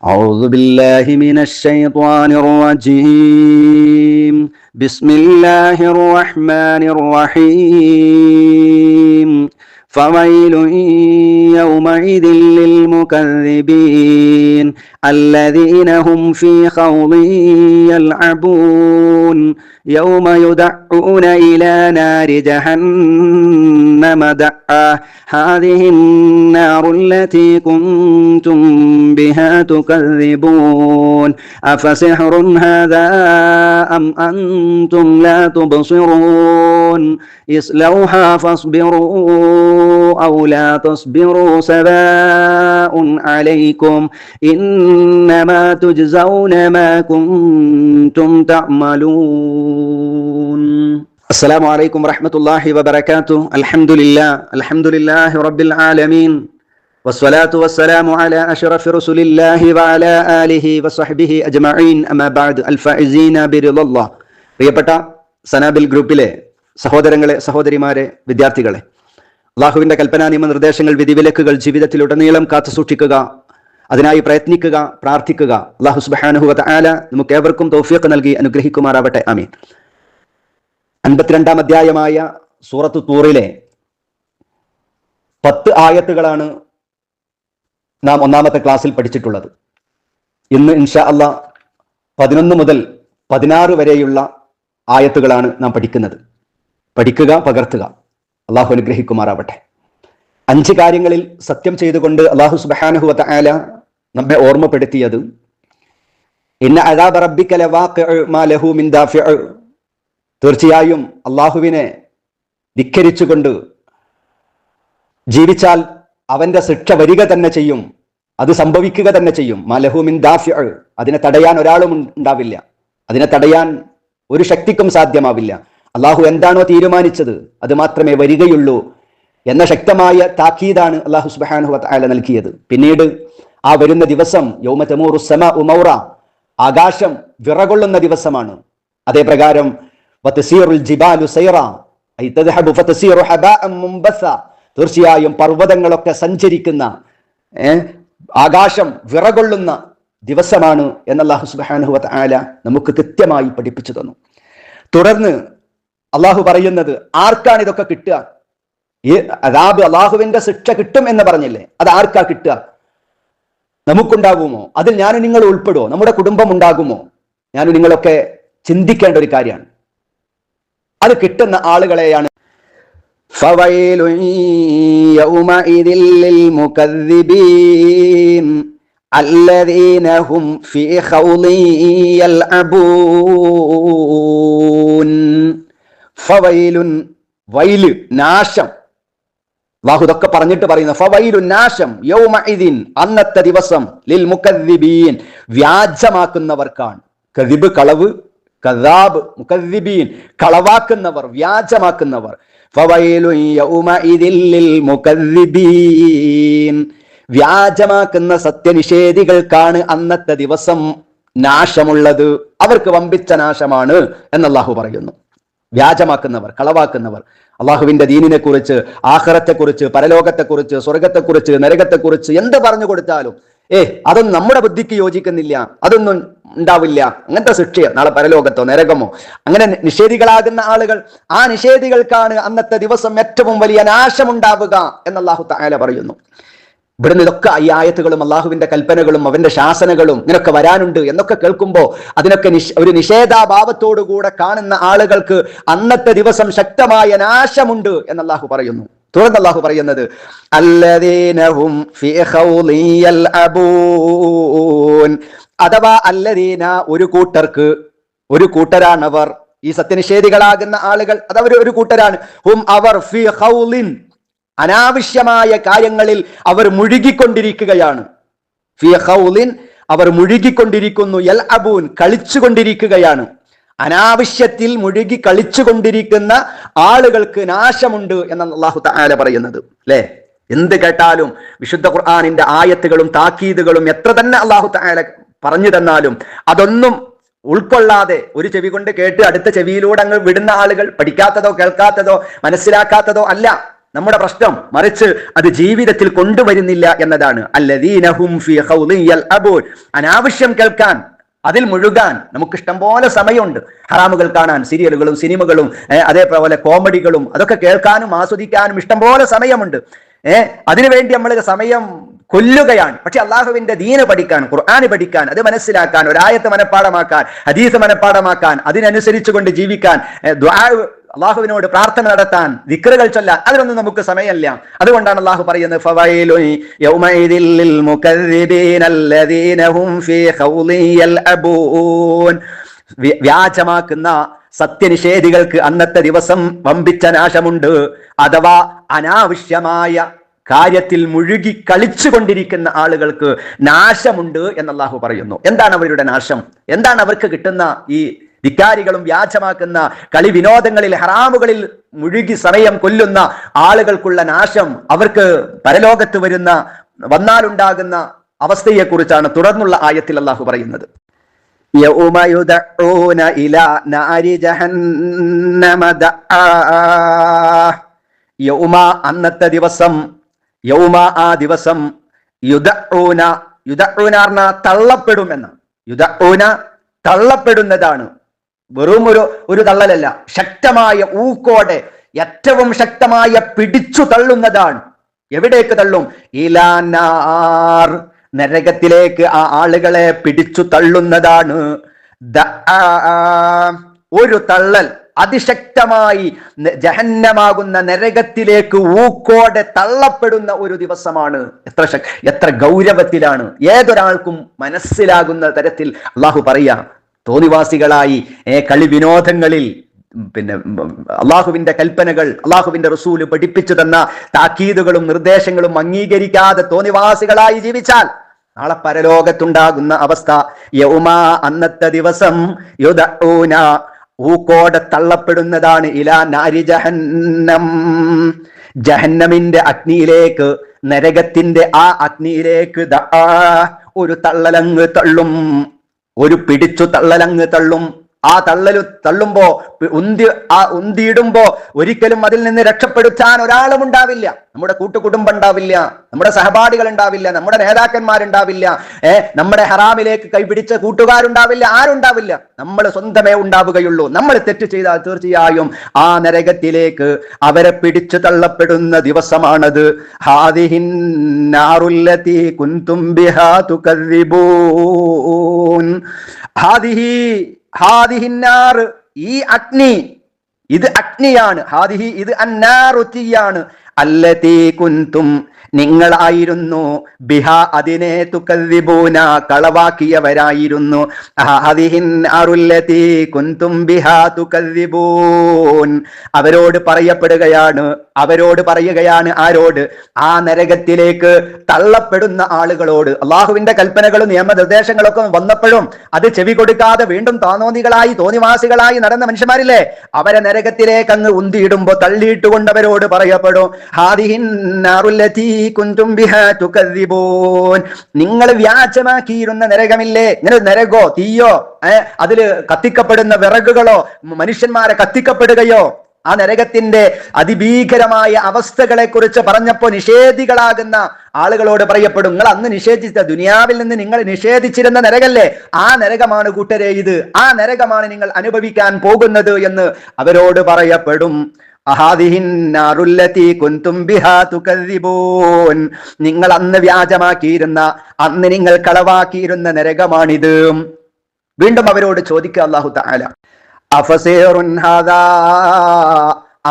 أعوذ بالله من الشيطان الرجيم. بسم الله الرحمن الرحيم. فويل يومئذ للمكذبين الذين هم في خوض يلعبون يوم يدعون إلى نار جهنم دعا هذه النار التي كنتم بها تكذبون أفسحر هذا أم أنتم لا تبصرون اصلوها فاصبروا أو لا تصبروا سواء عليكم إنما تجزون ما كنتم تعملون. السلام عليكم ورحمة الله وبركاته. الحمد لله رب العالمين والصلاة والسلام على أشرف رسول الله وعلى آله وصحبه أجمعين أما بعد الفائزين برضا الله. പ്രിയപ്പെട്ട സനാബിൽ ഗ്രൂപ്പിലെ സഹോദരങ്ങളെ, സഹോദരിമാരെ, വിദ്യാർത്ഥികളെ, അള്ളാഹുവിന്റെ കൽപ്പനാ നിയമ നിർദ്ദേശങ്ങൾ, വിധിവിലക്കുകൾ ജീവിതത്തിലുടനീളം കാത്തു സൂക്ഷിക്കുക, അതിനായി പ്രയത്നിക്കുക, പ്രാർത്ഥിക്കുക. അള്ളാഹു സുബ്ഹാനഹു വ തആല നമുക്ക് ഏവർക്കും തൗഫീഖ് നൽകി അനുഗ്രഹിക്കുമാറാവട്ടെ. ആമീൻ. 52-ാം അധ്യായമായ സൂറത്തു തൂറിലെ 10 ആയത്തുകളാണ് നാം ഒന്നാമത്തെ ക്ലാസ്സിൽ പഠിച്ചിട്ടുള്ളത്. ഇന്ന് ഇൻഷാ അല്ലാഹ് 11 മുതൽ 16 വരെയുള്ള ആയത്തുകളാണ് നാം പഠിക്കുന്നത്. പഠിക്കുക, പകർത്തുക. അള്ളാഹു അനുഗ്രഹിക്കുമാറാവട്ടെ. 5 കാര്യങ്ങളിൽ സത്യം ചെയ്തുകൊണ്ട് അള്ളാഹു സുബ്ഹാനഹു വ തആല നമ്മെ ഓർമ്മപ്പെടുത്തിയത് ഇന്ന അദാബ റബ്ബിക ലവാഖിഉ മാ ലഹു മിൻ ദാഫിഉ, തീർച്ചയായും അള്ളാഹുവിനെ ധിക്കരിച്ചുകൊണ്ട് ജീവിച്ചാൽ അവന്റെ ശിക്ഷ വരിക തന്നെ ചെയ്യും, അത് സംഭവിക്കുക തന്നെ ചെയ്യും. മാ ലഹു മിൻ ദാഫിഉ, അതിനെ തടയാൻ ഒരാളും ഉണ്ടാവില്ല, അതിനെ തടയാൻ ഒരു ശക്തിക്കും സാധ്യമാവില്ല. അള്ളാഹു എന്താണോ തീരുമാനിച്ചത് അത് മാത്രമേ വരികയുള്ളൂ എന്ന ശക്തമായ താക്കീതാണ് അള്ളാഹു സുബ്ഹാനഹു വ തആല നൽകിയത്. പിന്നീട് ആ വരുന്ന ദിവസം യൗമ തമൂറു സമാഉ മൗറ, ആകാശം വിറകൊള്ളുന്ന ദിവസമാണ്. അതേ പ്രകാരം വതസീറുൽ ജിബാലു സൈറ ഐ തദ്ഹബു ഫതസീറു ഹബാഅൻ മുംബസ, തീർച്ചയായും പർവ്വതങ്ങളൊക്കെ സഞ്ചരിക്കുന്ന, ആകാശം വിറകൊള്ളുന്ന ദിവസമാണ് എന്ന് അല്ലാഹു സുബ്ഹാനഹു വ തആല നമുക്ക് കൃത്യമായി പഠിപ്പിച്ചു തന്നു. തുടർന്ന് അള്ളാഹു പറയുന്നത്, ആർക്കാണ് ഇതൊക്കെ കിട്ടുക? ഈ അദാബ്, അള്ളാഹുവിന്റെ ശിക്ഷ കിട്ടും എന്ന് പറഞ്ഞില്ലേ, അത് ആർക്കാ കിട്ടുക? നമുക്കുണ്ടാകുമോ? അതിൽ ഞാനും നിങ്ങൾ ഉൾപ്പെടുമോ? നമ്മുടെ കുടുംബം ഉണ്ടാകുമോ? ഞാനും നിങ്ങളൊക്കെ ചിന്തിക്കേണ്ട ഒരു കാര്യമാണ്. അത് കിട്ടുന്ന ആളുകളെയാണ് ഫവൈലുൻ യൗമഇദിൽ ലിൽമുകദ്ദിബീൻ الذين هم في خوض يلعبون. ഫവൈലുൻ, വൈല്, നാശം. അല്ലാഹു ഇതൊക്കെ പറഞ്ഞിട്ട് പറയുന്നു ഫവൈലുൻ, നാശം, യൗമഇദിൻ, അന്നത്തെ ദിവസം, ലിൽ മുകദ്ദിബീൻ, വ്യാജമാക്കുന്നവർക്കാണ്. കദിബ്, കളവ്, കദാബ്, മുകദ്ദിബീൻ, കളവാക്കുന്നവർ, വ്യാജമാക്കുന്നവർ. ഫവൈലുൻ യൗമഇദിൻ ലിൽ മുകദ്ദിബീൻ, വ്യാജമാക്കുന്ന സത്യനിഷേധികൾക്കാണ് അന്നത്തെ ദിവസം നാശമുള്ളത്. അവർക്ക് വമ്പിച്ച നാശമാണ് എന്ന് അല്ലാഹു പറയുന്നു. വ്യാജമാക്കുന്നവർ, കളവാക്കുന്നവർ, അള്ളാഹുവിന്റെ ദീനിനെ കുറിച്ച്, ആഖിറത്തെക്കുറിച്ച്, പരലോകത്തെക്കുറിച്ച്, സ്വർഗത്തെക്കുറിച്ച്, നരകത്തെക്കുറിച്ച് എന്ത് പറഞ്ഞു കൊടുത്താലും അതൊന്നും നമ്മുടെ ബുദ്ധിക്ക് യോജിക്കുന്നില്ല, അതൊന്നും ഉണ്ടാവില്ല, അങ്ങനത്തെ ശിക്ഷയോ നാളെ പരലോകത്തോ നരകമോ, അങ്ങനെ നിഷേധികളാകുന്ന ആളുകൾ, ആ നിഷേധികൾക്കാണ് അന്നത്തെ ദിവസം ഏറ്റവും വലിയ നാശമുണ്ടാവുക എന്ന് അല്ലാഹു തആല പറയുന്നു. ഇവിടുന്ന് ഇതൊക്കെ ഈ ആയത്തുകളും അള്ളാഹുവിന്റെ കൽപ്പനകളും അവന്റെ ശാസനകളും ഇങ്ങനൊക്കെ വരാനുണ്ട് എന്നൊക്കെ കേൾക്കുമ്പോൾ അതിനൊക്കെ ഒരു നിഷേധാഭാവത്തോടുകൂടെ കാണുന്ന ആളുകൾക്ക് അന്നത്തെ ദിവസം ശക്തമായ നാശമുണ്ട് എന്ന് അല്ലാഹു പറയുന്നു. തുടർന്ന് അല്ലാഹു പറയുന്നത് അല്ലദീന ഹും ഫീ ഖൗളി യൽഅബൂൻ, അഥവാ അല്ലദീന, ഒരു കൂട്ടരാണവർ, ഈ സത്യനിഷേധികളാകുന്ന ആളുകൾ, അതവർ ഒരു കൂട്ടരാണ്. ഹും, അവർ, ഫീ ഖൗളിൻ, അനാവശ്യമായ കാര്യങ്ങളിൽ അവർ മുഴുകിക്കൊണ്ടിരിക്കുകയാണ്. ഫീ ഖൗലിൻ, അവർ മുഴുകിക്കൊണ്ടിരിക്കുന്നു. യൽഅബൂൻ, കളിച്ചുകൊണ്ടിരിക്കുകയാണ്. അനാവശ്യത്തിൽ മുഴുകി കളിച്ചുകൊണ്ടിരിക്കുന്ന ആളുകൾക്ക് നാശമുണ്ട് എന്നാണ് അല്ലാഹു തആല പറയുന്നത്. അല്ലേ? എന്ത് കേട്ടാലും വിശുദ്ധ ഖുർആനിന്റെ ആയത്തുകളും താക്കീതുകളും എത്ര തന്നെ അല്ലാഹു തആല പറഞ്ഞു തന്നാലും അതൊന്നും ഉൾക്കൊള്ളാതെ ഒരു ചെവി കൊണ്ട് കേട്ട് അടുത്ത ചെവിയിലൂടെ അങ്ങ് വിടുന്ന ആളുകൾ, പഠിക്കാത്തതോ കേൾക്കാത്തതോ മനസ്സിലാക്കാത്തതോ അല്ല, നമ്മുടെ പ്രശ്നം, മറിച്ച് അത് ജീവിതത്തിൽ കൊണ്ടുവരുന്നില്ല എന്നതാണ്. അല്ലദീനഹും ഫീ ഖൗദിൻ യൽഅബൂൻ, അനാവശ്യം കേൾക്കാൻ, അതിൽ മുഴുകാൻ നമുക്ക് ഇഷ്ടം പോലെ സമയമുണ്ട്. ഹറാമുകൾ കാണാൻ, സീരിയലുകളും സിനിമകളും അതേപോലെ കോമഡികളും അതൊക്കെ കേൾക്കാനും ആസ്വദിക്കാനും ഇഷ്ടം പോലെ സമയമുണ്ട്. അതിനുവേണ്ടി നമ്മൾ സമയം കൊല്ലുകയാണ്. പക്ഷെ അള്ളാഹുവിന്റെ ദീന് പഠിക്കാൻ, ഖുർആന് പഠിക്കാൻ, അത് മനസ്സിലാക്കാൻ, ഒരായത്ത് മനഃപ്പാടമാക്കാൻ, ഹദീസ് മനഃപ്പാടമാക്കാൻ, അതിനനുസരിച്ച് കൊണ്ട് ജീവിക്കാൻ, അള്ളാഹുവിനോട് പ്രാർത്ഥന നടത്താൻ, ദിക്റുകൾ ചൊല്ലാൻ, അതിനൊന്നും നമുക്ക് സമയമില്ല. അതുകൊണ്ടാണ് അള്ളാഹു പറയുന്നത് ഫവൈലുൻ യൗമഇദിൽ ലിൽ മുകദ്ദിബീന അല്ലദീന ഹും ഫീ ഖൗദിൻ യൽഅബൂൻ. വ്യാജമാക്കുന്ന സത്യനിഷേധികൾക്ക് അന്നത്തെ ദിവസം വമ്പിച്ച നാശമുണ്ട്. അഥവാ അനാവശ്യമായ കാര്യത്തിൽ മുഴുകി കളിച്ചു കൊണ്ടിരിക്കുന്ന ആളുകൾക്ക് നാശമുണ്ട് എന്ന് അല്ലാഹു പറയുന്നു. എന്താണ് അവരുടെ നാശം? എന്താണ് അവർക്ക് കിട്ടുന്ന ഈ ധിക്കാരികളും വ്യാജമാക്കുന്ന കളി വിനോദങ്ങളിൽ, ഹറാമുകളിൽ മുഴുകി സമയം കൊല്ലുന്ന ആളുകൾക്കുള്ള നാശം? അവർക്ക് പരലോകത്ത് വന്നാലുണ്ടാകുന്ന അവസ്ഥയെ കുറിച്ചാണ് തുടർന്നുള്ള ആയത്തിൽ അല്ലാഹു പറയുന്നത്. യൗമ യുദഊന ഇലാ നാരി ജഹന്നമ ദആ. യൗമ അന്നത്തെ ദിവസം, യൗമ ആ ദിവസം, യുദഊന, യുദഊന പറഞ്ഞാൽ തള്ളപ്പെടുമെന്ന്. യുദഊന തള്ളപ്പെടുന്നതാണ്, വെറും ഒരു തള്ളലല്ല, ശക്തമായ ഊക്കോടെ, ഏറ്റവും ശക്തമായ പിടിച്ചു തള്ളുന്നതാണ്. എവിടേക്ക് തള്ളും? ഇലാനാർ, നരകത്തിലേക്ക് ആ ആളുകളെ പിടിച്ചു തള്ളുന്നതാണ്. ഒരു തള്ളൽ, അതിശക്തമായി ജഹന്നമാകുന്ന നരകത്തിലേക്ക് ഊക്കോടെ തള്ളപ്പെടുന്ന ഒരു ദിവസമാണ്. എത്ര ഗൗരവത്തിലാണ്, ഏതൊരാൾക്കും മനസ്സിലാകുന്ന തരത്തിൽ അള്ളാഹു പറയാ. തോന്നിവാസികളായി കളി വിനോദങ്ങളിൽ, പിന്നെ അള്ളാഹുവിന്റെ കൽപ്പനകൾ, അള്ളാഹുവിന്റെ റസൂല് പഠിപ്പിച്ചു തന്ന താക്കീതുകളും നിർദ്ദേശങ്ങളും അംഗീകരിക്കാതെ തോന്നിവാസികളായി ജീവിച്ചാൽ നാളെ പരലോകത്തുണ്ടാകുന്ന അവസ്ഥ, യൗമ അന്നത്തെ ദിവസം, യുദഊന ഊക്കോടെ തള്ളപ്പെടുന്നതാണ്, ഇലാ നാരി ജഹന്നം, ജഹന്നമിന്റെ അഗ്നിയിലേക്ക്, നരകത്തിന്റെ ആ അഗ്നിയിലേക്ക് ദആ, ഒരു തള്ളലങ്ങ് തള്ളും, ഒരു പിടിച്ചു തള്ളലങ്ങ് തള്ളും. ആ തള്ളുമ്പോ, ഉന്തിയിടുമ്പോ ഒരിക്കലും അതിൽ നിന്ന് രക്ഷപ്പെടുത്താൻ ഒരാളും ഉണ്ടാവില്ല. നമ്മുടെ കൂട്ടുകുടുംബം ഉണ്ടാവില്ല, നമ്മുടെ സഹപാഠികൾ ഉണ്ടാവില്ല, നമ്മുടെ നേതാക്കന്മാരുണ്ടാവില്ല, നമ്മുടെ ഹറാമിലേക്ക് കൈപിടിച്ച കൂട്ടുകാരുണ്ടാവില്ല, ആരുണ്ടാവില്ല. നമ്മൾ സ്വന്തമേ ഉണ്ടാവുകയുള്ളൂ. നമ്മൾ തെറ്റ് ചെയ്താൽ തീർച്ചയായും ആ നരകത്തിലേക്ക് അവരെ പിടിച്ചു തള്ളപ്പെടുന്ന ദിവസമാണത്. ഹാദിഹിൻ നാറുല്ലതി കുൻതും ബിഹാ തുകദ്ദിബൂൻ. ഹാദിഹിന്നാർ, ഈ അഗ്നി, ഇത് അഗ്നിയാണ്. ഹാദിഹി, ഇത് അന്നാറു, തീയാണ്. അല്ലതീ കുൻതും, നിങ്ങളായിരുന്നു, ബിഹ അതിനെ, തുകദ്ദിബൂന കളവാക്കിയവരായിരുന്നു. ഹാദിഹിന്നാറുല്ലതീ കുൻതും ബിഹാ തുകദ്ദിബൂൻ. അവരോട് പറയുകയാണ്, ആരോട്? ആ നരകത്തിലേക്ക് തള്ളപ്പെടുന്ന ആളുകളോട്. അള്ളാഹുവിന്റെ കൽപ്പനകളും നിയമനിർദ്ദേശങ്ങളൊക്കെ വന്നപ്പോഴും അത് ചെവി കൊടുക്കാതെ വീണ്ടും തോന്നിവാസികളായി നടന്ന മനുഷ്യന്മാരില്ലേ, അവരെ നരകത്തിലേക്ക് അങ്ങ് ഉന്തിയിടുമ്പോ തള്ളിയിട്ടുകൊണ്ടവരോട് പറയപ്പെടും, ഹാദിഹിന്നാറുല്ലതീ കുൻതും ബിഹാ തുകദ്ദിബൂൻ. നിങ്ങൾ വ്യാജമാക്കിയിരുന്ന നരകമില്ലേ, ഇങ്ങനെ നരകോ തീയോ, അതില് കത്തിക്കപ്പെടുന്ന വിറകുകളോ, മനുഷ്യന്മാരെ കത്തിക്കപ്പെടുകയോ, ആ നരകത്തിന്റെ അതിഭീകരമായ അവസ്ഥകളെ കുറിച്ച് പറഞ്ഞപ്പോ നിഷേധികളാകുന്ന ആളുകളോട് പറയപ്പെടും, നിങ്ങൾ അന്ന് നിഷേധിച്ച, ദുനിയാവിൽ നിന്ന് നിങ്ങൾ നിഷേധിച്ചിരുന്ന നരകല്ലേ, ആ നരകമാണ് കൂട്ടരെ ഇത്, ആ നരകമാണ് നിങ്ങൾ അനുഭവിക്കാൻ പോകുന്നത് എന്ന് അവരോട് പറയപ്പെടും. നിങ്ങൾ അന്ന് വ്യാജമാക്കിയിരുന്ന, അന്ന് നിങ്ങൾ കളവാക്കിയിരുന്ന നരകമാണിത്. വീണ്ടും അവരോട് ചോദിക്കുക അല്ലാഹു തആല, അഫസിറുൻ ഹാദാ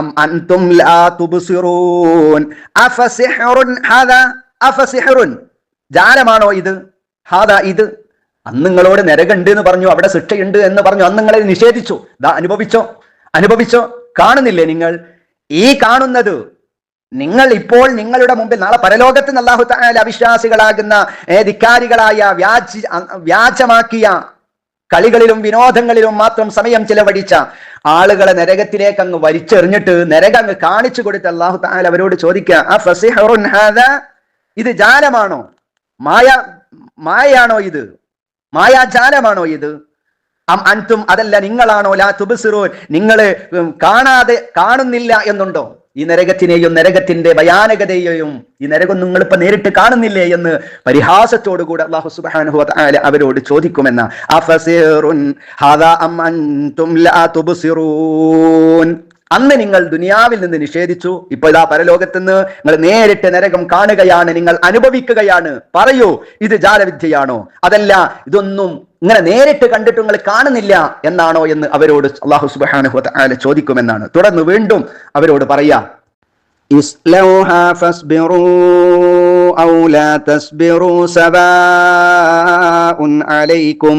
അം അൻതും ലാ തുബ്സിറൂൻ. അഫസിഹുൻ ഹാദാ, അഫസിഹുൻ, ജാലമാണോ ഇത്? ഹാദാ, ഇത്. അന്ന് നിങ്ങളോട് നരകമുണ്ട് എന്ന് പറഞ്ഞു, അവിടെ ശിക്ഷയുണ്ട് എന്ന് പറഞ്ഞു, അന്ന് നിങ്ങളെ നിഷേധിച്ചു. അനുഭവിച്ചോ? കാണുന്നില്ലേ നിങ്ങൾ? ഈ കാണുന്നത് നിങ്ങൾ ഇപ്പോൾ നിങ്ങളുടെ മുമ്പിൽ, നാളെ പരലോകത്ത് അല്ലാഹു തആല അവിശ്വാസികളാകുന്ന, ധിക്കാരികളായ, വ്യാജമാക്കിയ കളികളിലും വിനോദങ്ങളിലും മാത്രം സമയം ചിലവഴിച്ച ആളുകളെ നരകത്തിലേക്ക് അങ്ങ് വലിച്ചെറിഞ്ഞിട്ട് നരകം അങ്ങ് കാണിച്ചു കൊടുത്ത് അല്ലാഹു തആല അവരോട് ചോദിക്കുക, അഫസിഹുൻ ഹാദാ, ഇത് ജാലമാണോ, മായയാണോ ഇത്, മായാജാലമാണോ ഇത്? അം അൻതും അതല്ല നിങ്ങളാണോ ലാ തുബ്സിറൂൻ നിങ്ങൾ കാണുന്നില്ല എന്നുണ്ടോ? ഈ നരകത്തിനെയും നരകത്തിന്റെ ഭയാനകതയെയും ഈ നരകം നിങ്ങൾ ഇപ്പൊ നേരിട്ട് കാണുന്നില്ലേ എന്ന് പരിഹാസത്തോടുകൂടി അല്ലാഹു സുബ്ഹാനഹു വ തആല അവരോട് ചോദിക്കുമെന്ന. അഫസിറുൻ ഹാദാ അം അൻതും ലാ തുബ്സിറൂൻ. അന്ന് നിങ്ങൾ ദുനിയാവിൽ നിന്ന് നിഷേധിച്ചു, ഇപ്പോൾ ഇതാ പരലോകത്ത് നിന്ന് നിങ്ങൾ നേരിട്ട് നരകം കാണുകയാണ്, നിങ്ങൾ അനുഭവിക്കുകയാണ്. പറയൂ, ഇത് ജാലവിദ്യയാണോ? അതല്ല ഇതൊന്നും ഇങ്ങനെ നേരിട്ട് കണ്ടിട്ട് നിങ്ങൾ കാണുന്നില്ല എന്നാണോ എന്ന് അവരോട് അല്ലാഹു സുബ്ഹാനഹു വ തആല ചോദിക്കുമെന്നാണ്. തുടർന്ന് വീണ്ടും അവരോട് പറയാ, ഇസ്ലൗഹാ ഫസ്ബിറൂ ഔ ലാ തസ്ബിറൂ സവാഉൻ അലൈക്കും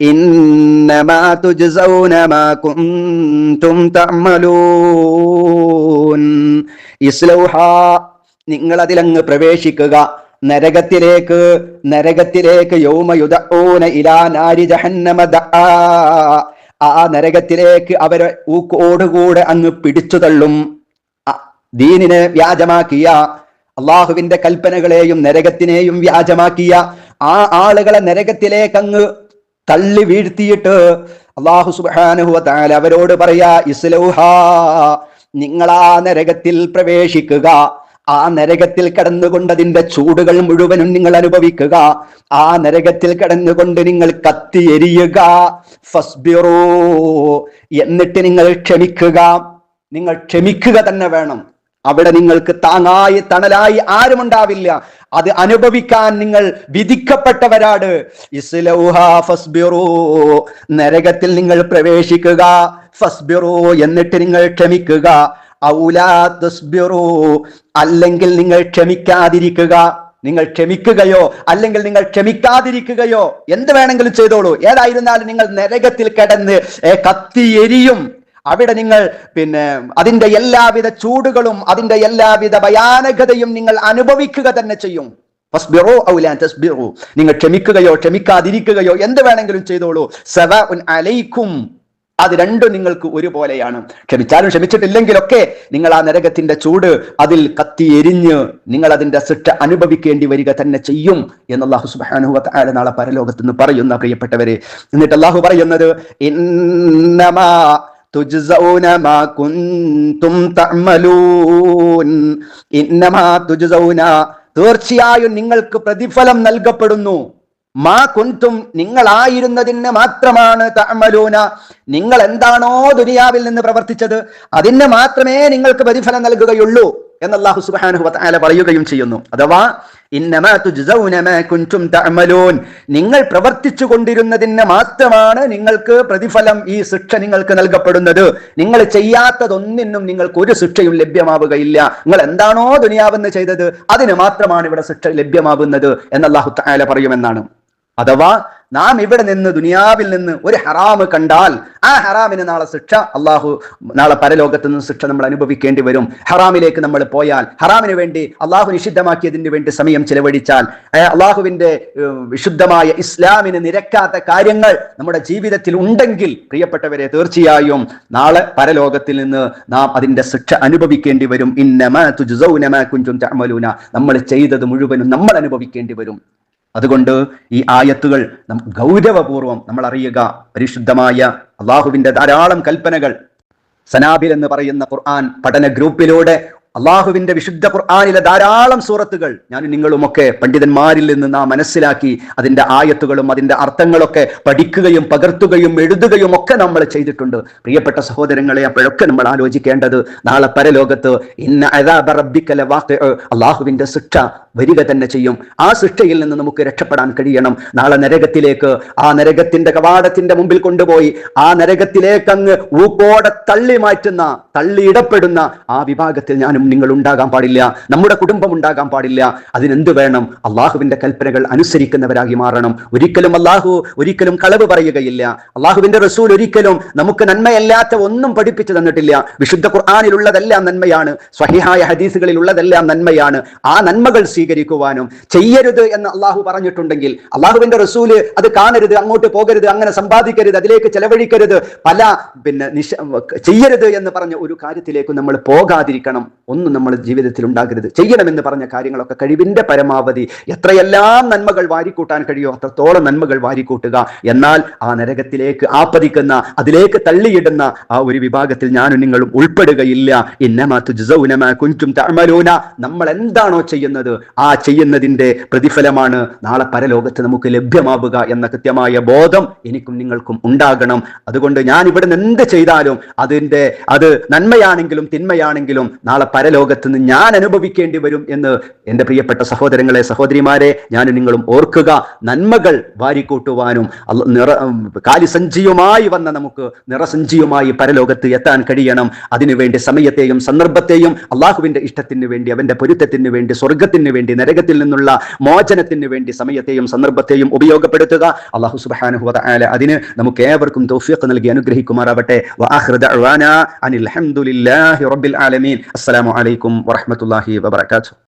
ഇന്നമാ തുജ്സൗന മാ കുൻതും തഅമലൂൻ. ഇസ്ലൗഹാ, നിങ്ങൾ അതിലങ്ങ് പ്രവേശിക്കുക, നരകത്തിലേക്ക് യൗമ യുദഊന ഇലാ നാരി ജഹന്നമ ദആ. ആ നരകത്തിലേക്ക് അവരെ ഊക്കോടുകൂടെ അങ്ങ് പിടിച്ചു തള്ളും. ദീനിനെ വ്യാജമാക്കിയ, അള്ളാഹുവിന്റെ കൽപ്പനകളെയും നരകത്തിനെയും വ്യാജമാക്കിയ ആ ആളുകളെ നരകത്തിലേക്ക് അങ്ങ് തള്ളി വീഴ്ത്തിയിട്ട് അല്ലാഹു സുബ്ഹാനഹു വ തആല അവരോട് പറയാ, ഇസ്ലൗഹാ, നിങ്ങൾ ആ നരകത്തിൽ പ്രവേശിക്കുക, ആ നരകത്തിൽ കടന്നുകൊണ്ട് അതിന്റെ ചൂടുകൾ മുഴുവനും നിങ്ങൾ അനുഭവിക്കുക, ആ നരകത്തിൽ കടന്നുകൊണ്ട് നിങ്ങൾ കത്തിയെരിയുക. ഫസ്ബിറൂ, എന്നിട്ട് നിങ്ങൾ ക്ഷമിക്കുക. നിങ്ങൾ ക്ഷമിക്കുക തന്നെ വേണം. അവിടെ നിങ്ങൾക്ക് താങ്ങായി തണലായി ആരുമുണ്ടാവില്ല. അത് അനുഭവിക്കാൻ നിങ്ങൾ വിധിക്കപ്പെട്ടവരാണ്. ഇസ്ലൗഹാ ഫസ്ബിറൂ, നരകത്തിൽ നിങ്ങൾ പ്രവേശിക്കുക. ഫസ്ബിറൂ, എന്നിട്ട് നിങ്ങൾ ക്ഷമിക്കുക. ഔലാ തസ്ബിറൂ, അല്ലെങ്കിൽ നിങ്ങൾ ക്ഷമിക്കാതിരിക്കുക. നിങ്ങൾ ക്ഷമിക്കുകയോ അല്ലെങ്കിൽ നിങ്ങൾ ക്ഷമിക്കാതിരിക്കുകയോ എന്ത് വേണമെങ്കിലും ചെയ്തോളൂ. ഏതായിരുന്നാലും നിങ്ങൾ നരകത്തിൽ കിടന്ന് കത്തിയെരിയും. അവിടെ നിങ്ങൾ അതിന്റെ എല്ലാവിധ ചൂടുകളും അതിന്റെ എല്ലാവിധ ഭയാനകതയും നിങ്ങൾ അനുഭവിക്കുക തന്നെ ചെയ്യും. ഫസ്ബിറൂ ഔ ലാ തസ്ബിറൂ, നിങ്ങൾ ക്ഷമിക്കുകയോ ക്ഷമിക്കാതിരിക്കുകയോ എന്ത് വേണമെങ്കിലും ചെയ്തോളൂ. സവാഉൻ അലൈക്കും, അത് രണ്ടും നിങ്ങൾക്ക് ഒരുപോലെയാണ്. ക്ഷമിച്ചാലും ക്ഷമിച്ചിട്ടില്ലെങ്കിലൊക്കെ നിങ്ങൾ ആ നരകത്തിന്റെ ചൂട് അതിൽ കത്തി എരിഞ്ഞ് നിങ്ങൾ അതിന്റെ ശിക്ഷ അനുഭവിക്കേണ്ടി വരിക തന്നെ ചെയ്യും എന്ന് അല്ലാഹു സുബ്ഹാനഹു വ തആല നാളെ പരലോകത്ത് നിന്ന് പറയുന്ന പ്രിയപ്പെട്ടവരെ. എന്നിട്ട് അല്ലാഹു പറയുന്നത്, ഇന്നമാ തുജ്സൗന മാ കുൻതും തഅമലൂൻ. ഇന്നമാ തുജ്സൗന, തീർച്ചയായും നിങ്ങൾക്ക് പ്രതിഫലം നൽകപ്പെടുന്നു. മാ കുൻതും, നിങ്ങളായിരുന്നതിന് മാത്രമാണ് തഅമലൂന, നിങ്ങൾ എന്താണോ ദുനിയാവിൽ നിന്ന് പ്രവർത്തിച്ചത് അതിന് മാത്രമേ നിങ്ങൾക്ക് പ്രതിഫലം നൽകുകയുള്ളൂ എന്ന് അല്ലാഹു സുബ്ഹാനഹു വ തആല പറയുകയും ചെയ്യുന്നു. അഥവാ ഇന്നമാ തുജ്സൗന മാ കുൻതും തഅമലൂൻ, നിങ്ങൾ പ്രവർത്തിച്ചു കൊണ്ടിരുന്നതിന് മാത്രമാണ് നിങ്ങൾക്ക് പ്രതിഫലം, ഈ ശിക്ഷ നിങ്ങൾക്ക് നൽകപ്പെടുന്നത്. നിങ്ങൾ ചെയ്യാത്തതൊന്നിനും നിങ്ങൾക്ക് ഒരു ശിക്ഷയും ലഭ്യമാവുകയില്ല. നിങ്ങൾ എന്താണോ ദുനിയാവെന്ന് ചെയ്തത് അതിന് മാത്രമാണ് ഇവിടെ ശിക്ഷ ലഭ്യമാവുന്നത് എന്ന് അല്ലാഹു തആല പറയുമെന്നാണ്. അഥവാ നാം ഇവിടെ നിന്ന് ദുനിയാവിൽ നിന്ന് ഒരു ഹറാമ് കണ്ടാൽ ആ ഹറാമിന് നാളെ ശിക്ഷ, നാളെ പരലോകത്ത് നിന്ന് ശിക്ഷ നമ്മൾ അനുഭവിക്കേണ്ടി വരും. ഹറാമിലേക്ക് നമ്മൾ പോയാൽ, ഹറാമിന് വേണ്ടി അള്ളാഹു നിഷിദ്ധമാക്കിയതിന് വേണ്ടി സമയം ചെലവഴിച്ചാൽ, അള്ളാഹുവിന്റെ വിശുദ്ധമായ ഇസ്ലാമിന് നിരക്കാത്ത കാര്യങ്ങൾ നമ്മുടെ ജീവിതത്തിൽ ഉണ്ടെങ്കിൽ പ്രിയപ്പെട്ടവരെ, തീർച്ചയായും നാളെ പരലോകത്തിൽ നിന്ന് നാം അതിന്റെ ശിക്ഷ അനുഭവിക്കേണ്ടി വരും. ഇന്നമാ തുജ്സൗന മാ കുൻതും തഅമലൂന, നമ്മൾ ചെയ്തത് മുഴുവനും നമ്മൾ അനുഭവിക്കേണ്ടി വരും. അതുകൊണ്ട് ഈ ആയത്തുകൾ ഗൗരവപൂർവം നമ്മൾ അറിയുക. പരിശുദ്ധമായ അള്ളാഹുവിന്റെ ധാരാളം കൽപ്പനകൾ സനാബിൽ എന്ന് പറയുന്ന ഖുർആൻ പഠന ഗ്രൂപ്പിലൂടെ അള്ളാഹുവിന്റെ വിശുദ്ധ ഖുർആനിലെ ധാരാളം സൂറത്തുകൾ ഞാനും നിങ്ങളുമൊക്കെ പണ്ഡിതന്മാരിൽ നിന്ന് നാം മനസ്സിലാക്കി അതിന്റെ ആയത്തുകളും അതിന്റെ അർത്ഥങ്ങളൊക്കെ പഠിക്കുകയും പകർത്തുകയും എഴുതുകയും ഒക്കെ നമ്മൾ ചെയ്തിട്ടുണ്ട്. പ്രിയപ്പെട്ട സഹോദരങ്ങളെ, അപ്പോഴൊക്കെ നമ്മൾ ആലോചിക്കേണ്ടത് നാളെ പരലോകത്ത് ഇന്ന അദാബ റബ്ബിക ലവാഖിഉ, അള്ളാഹുവിന്റെ ശിക്ഷ വരിക തന്നെ ചെയ്യും. ആ ശിക്ഷയിൽ നിന്ന് നമുക്ക് രക്ഷപ്പെടാൻ കഴിയണം. നാളെ നരകത്തിലേക്ക്, ആ നരകത്തിന്റെ കവാടത്തിന്റെ മുമ്പിൽ കൊണ്ടുപോയി ആ നരകത്തിലേക്ക് അങ്ങ് ഊക്കോടെ തള്ളിയിടപ്പെടുന്ന ആ വിഭാഗത്തിൽ ഞാനും നിങ്ങൾ ഉണ്ടാകാൻ പാടില്ല, നമ്മുടെ കുടുംബം ഉണ്ടാകാൻ പാടില്ല. അതിനെന്ത് വേണം? അള്ളാഹുവിന്റെ കൽപ്പനകൾ അനുസരിക്കുന്നവരായി മാറണം. ഒരിക്കലും കളവ് പറയുകയില്ല. അള്ളാഹുവിന്റെ റസൂൽ ഒരിക്കലും നമുക്ക് നന്മയല്ലാത്ത ഒന്നും പഠിപ്പിച്ചു തന്നിട്ടില്ല. വിശുദ്ധ ഖുർആനിലുള്ളതെല്ലാം നന്മയാണ്, സ്വഹീഹായ ഹദീസുകളിൽ ഉള്ളതെല്ലാം നന്മയാണ്. ആ നന്മകൾ സ്വീകരിക്കുവാനും ചെയ്യരുത് എന്ന് അള്ളാഹു പറഞ്ഞിട്ടുണ്ടെങ്കിൽ അള്ളാഹുവിന്റെ റസൂല് അത് കാണരുത്, അങ്ങോട്ട് പോകരുത്, അങ്ങനെ സമ്പാദിക്കരുത്, അതിലേക്ക് ചെലവഴിക്കരുത്, ചെയ്യരുത് എന്ന് പറഞ്ഞ ഒരു കാര്യത്തിലേക്ക് നമ്മൾ പോകാതിരിക്കണം. ഒന്നും നമ്മുടെ ജീവിതത്തിൽ ഉണ്ടാകരുത്. ചെയ്യണമെന്ന് പറഞ്ഞ കാര്യങ്ങളൊക്കെ കഴിവിന്റെ പരമാവധി എത്രയെല്ലാം നന്മകൾ വാരിക്കൂട്ടാൻ കഴിയോ അത്രത്തോളം നന്മകൾ വാരിക്കൂട്ടുക. എന്നാൽ ആ നരകത്തിലേക്ക് ആപതിക്കുന്ന, അതിലേക്ക് തള്ളിയിടുന്ന ആ ഒരു വിഭാഗത്തിൽ ഞാനും നിങ്ങളും ഉൾപ്പെടുകയില്ല. ഇന്നമാ തുജ്സൗന മാ കുൻതും തഅമലൂന, നമ്മൾ എന്താണോ ചെയ്യുന്നത് ആ ചെയ്യുന്നതിന്റെ പ്രതിഫലമാണ് നാളെ പരലോകത്ത് നമുക്ക് ലഭ്യമാവുക എന്ന കൃത്യമായ ബോധം എനിക്കും നിങ്ങൾക്കും ഉണ്ടാകണം. അതുകൊണ്ട് ഞാൻ ഇവിടെ നിന്ന് എന്ത് ചെയ്താലും അത് നന്മയാണെങ്കിലും തിന്മയാണെങ്കിലും നാളെ പരലോകത്ത് നിന്ന് ഞാൻ അനുഭവിക്കേണ്ടി വരും എന്ന് എന്റെ പ്രിയപ്പെട്ട സഹോദരങ്ങളെ, സഹോദരിമാരെ, ഞാനും നിങ്ങളും ഓർക്കുക. നന്മകൾ വാരിക്കൂട്ടുവാനും കാലിസഞ്ചിയുമായി വന്ന നമുക്ക് നിറസഞ്ചിയുമായി പരലോകത്ത് എത്താൻ കഴിയണം. അതിനുവേണ്ടി സമയത്തെയും സന്ദർഭത്തെയും അള്ളാഹുവിന്റെ ഇഷ്ടത്തിന് വേണ്ടി, അവന്റെ പൊരുത്തത്തിന് വേണ്ടി, സ്വർഗത്തിന് വേണ്ടി, നരകത്തിൽ നിന്നുള്ള മോചനത്തിന് വേണ്ടി സമയത്തെയും സന്ദർഭത്തെയും ഉപയോഗപ്പെടുത്തുക. അള്ളാഹു സുബ്ഹാനഹു വ തആല അതിന് നമുക്ക് ഏവർക്കും തൗഫീഖ് നൽകി അനുഗ്രഹിക്കുമാറാവട്ടെ. വആഖിറു ദഅ്വാനാ അനിൽ ഹംദുലില്ലാഹി റബ്ബിൽ ആലമീൻ. അസ്സലാമു അലൈക്കും വറഹ്മത്തുള്ളാഹി വബറകാതുഹു.